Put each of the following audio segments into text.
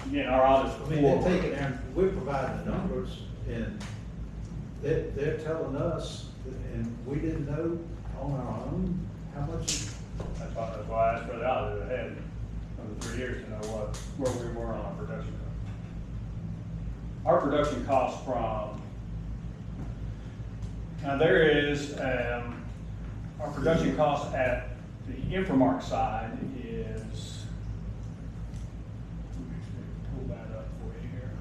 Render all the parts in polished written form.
again, our audits I mean, they're before. taking our, we're providing the numbers, and they're telling us, and we didn't know on our own how much. That's why I asked for the audit ahead of the 3 years to know where we were on our production. Our production costs from, now there is, our production cost at the Infomark side is, let me pull that up for you here.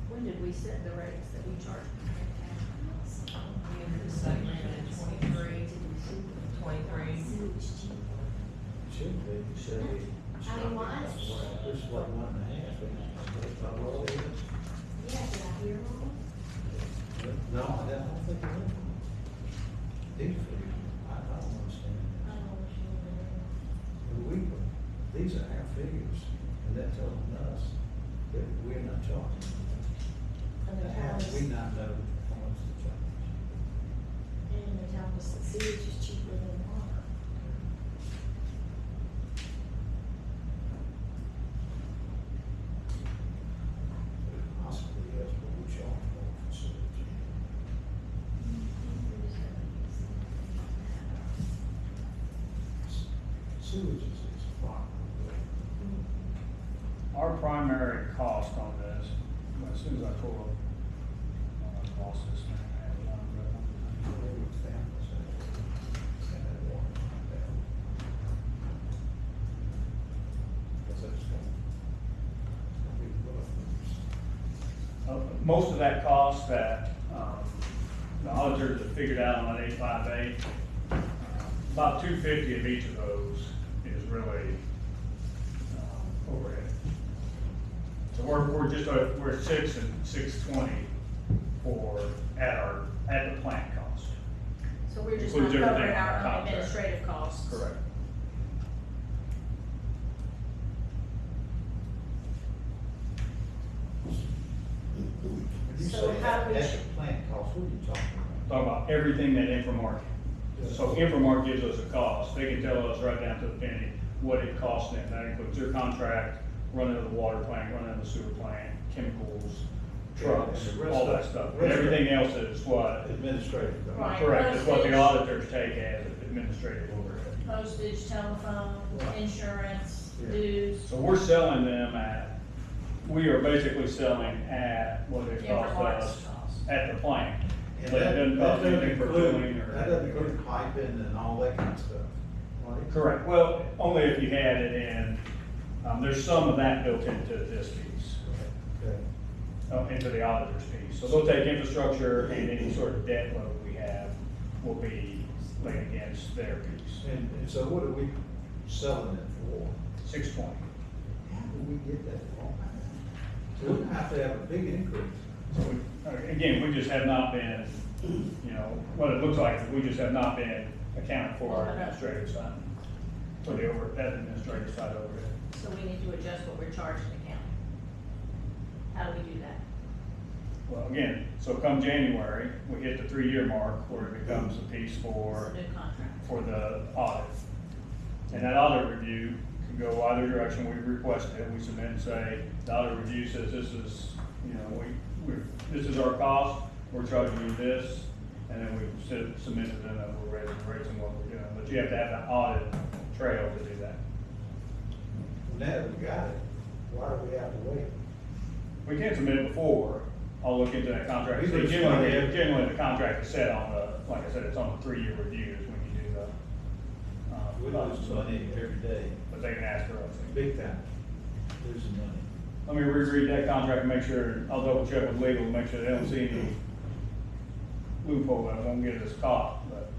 When did we set the rates that we charge? We increased that rate in 23. Should be, should be. I mean, why? This is like 1.5, isn't it? That's about what it is. Yeah, did I hear wrong? No, I don't think it is. These figures, I don't understand. These are our figures, and they're telling us that we're not charging. And the How town do we not know how much to charge? and the town was the sewage is cheaper than water. Possibly, yes, but we charge more for sewage. Sewage is far. Our primary cost on this, as soon as I pull up, I lost this thing. I had it on, most of that cost that, the auditors have figured out on that 858, about 250 of each of those is really, overhead. So we're just, we're at 6 and 620 at the plant cost. So we're just not Includes everything covering on our the own contract. administrative costs. Correct. When you So say how do we at ch- the plant cost, what are you talking about? Talking about everything that Infomark. So Infomark gives us a cost. They can tell us right down to the penny what it costs them. That includes their contract, running of the water plant, running of the sewer plant, chemicals, trucks, And the rest all that of- stuff. rest of- Everything else is what, Administrative. though. Right. correct, is what the Postage. auditors take as administrative overhead. Postage, telephone, Right. insurance, Yeah. dues. So we're selling them at, we are basically selling at what it costs Infomark's us cost. at the plant. And But it that doesn't that cost doesn't anything for include, cooling or. that doesn't include piping and all that kind of stuff, right? Correct, well, only if you had it in, there's some of that built into this piece, Okay. into the auditor's piece. So they'll take infrastructure and any sort of debt load we have will be laid against their piece. And so what are we selling it for? 620. How do we get that for? So we're gonna have to have a big increase. So again, we just have not been, what it looks like is we just have not been accounted for our administrative side, for the that administrative side overhead. So we need to adjust what we're charging the county. How do we do that? Well, again, so come January, we hit the 3-year mark where it becomes a piece It's for a new contract. the audit. And that audit review can go either direction. We request it, we submit and say, the audit review says this is, this is our cost, we're charging you this, and then we submit to them that we're raising rates and what we're doing. But you have to have an audit trail to do that. Now that we got it, why do we have to wait? We can submit it before, I'll look into that contract. We So lose generally, money. generally the contract is set on the, like I said, it's on the 3-year reviews when you do the. We lose money every day, But they can ask for us. big time, losing money. let me reread that contract and make sure, I'll double check with legal, and make sure they don't see any loophole that won't get us caught, but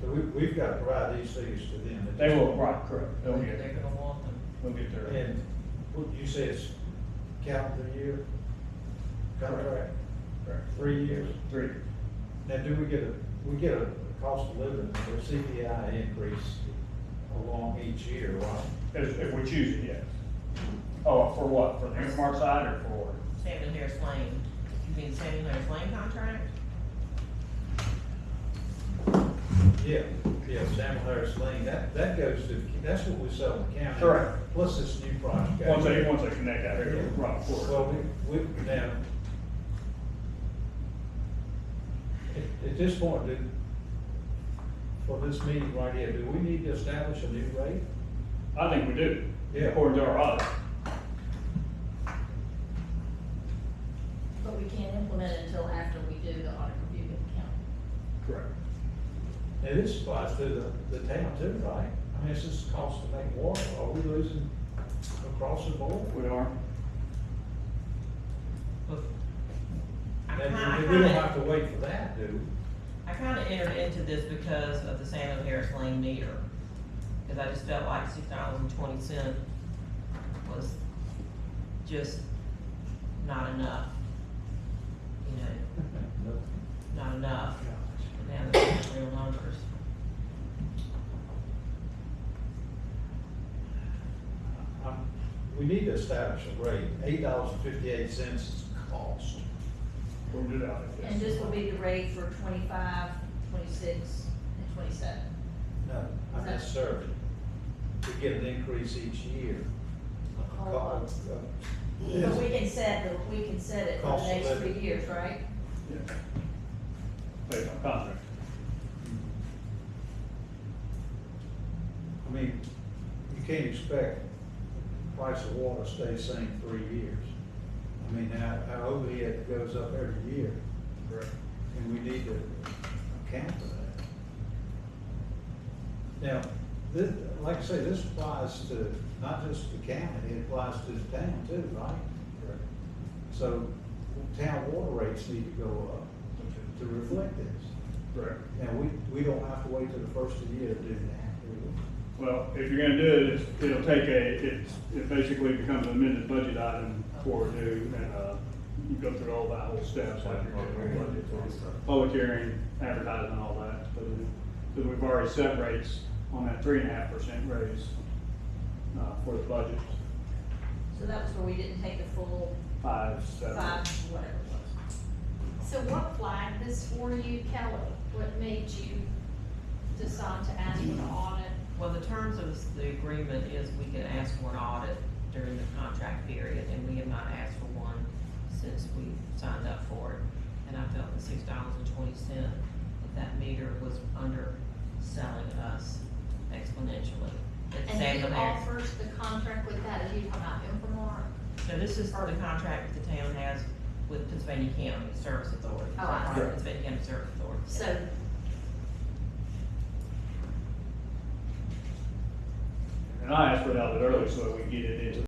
So we've got to provide these figures to them. they will, right, correct, they'll They're get, gonna want them. they'll get their, And what you say it's calendar year contract, correct, 3 years? 3. Now, do we get a cost of living or CPI increase along each year, right? If we choose it, yes. Oh, for what, for the Infomark side or for? Samuel Harris Lane, you mean Samuel Harris Lane contract? Yeah, Samuel Harris Lane, that goes to, that's what we sell in the county. Correct. Plus this new project. Once they connect out here, right, of course. Well, we, now, at this point, for this meeting right here, do we need to establish a new rate? I think we do, Yeah. according to our audit. But we can't implement it until after we do the audit review with the county. Correct. And this applies to the town too, right? I mean, it's just cost to make water, are we losing across the board? We are. Look, I And we don't have kinda, to wait for that, do we? I kinda entered into this because of the Samuel Harris Lane meter. Cause I just felt like $6.20 was just not enough. You know, not enough. Now that's real numbers. We need to establish a rate, $8.58 is cost. We'll do that. yes. And this will be the rate for 25, 26, and 27. No, not necessarily. We get an increase each year. Oh, But we can set it for the Cost of next living. 3 years, right? Yeah. Based on contract. I mean, you can't expect the price of water to stay the same 3 years. I mean, our overhead goes up every year, Correct. and we need to account for that. Now, this, like I say, this applies to not just the county, it applies to the town too, right? Correct. So town water rates need to go up to reflect this. Correct. Now, we don't have to wait till the first of the year to do that, do we? Well, if you're gonna do it, it'll take it basically becomes an amended budget item for due, and, you go through all that whole steps like you're doing budget. Public hearing, advertising, all that, because we've already set rates on that 3.5% raise, for the budget, So that was where we didn't take the full 5, 7. 5, whatever it was. So what flagged this for you, Kelly? What made you decide to ask for the audit? Well, the terms of the agreement is we can ask for an audit during the contract period, and we have not asked for one since we signed up for it. And I felt the $6.20, that meter was underselling us exponentially. It's And Samuel who Harris. offers the contract with that? Are you talking about Infomark? So this is the contract that the town has with Pennsylvania County Service Authority. Oh, I see. Pennsylvania County Service Authority. So And I asked for that a little early so that we can get it into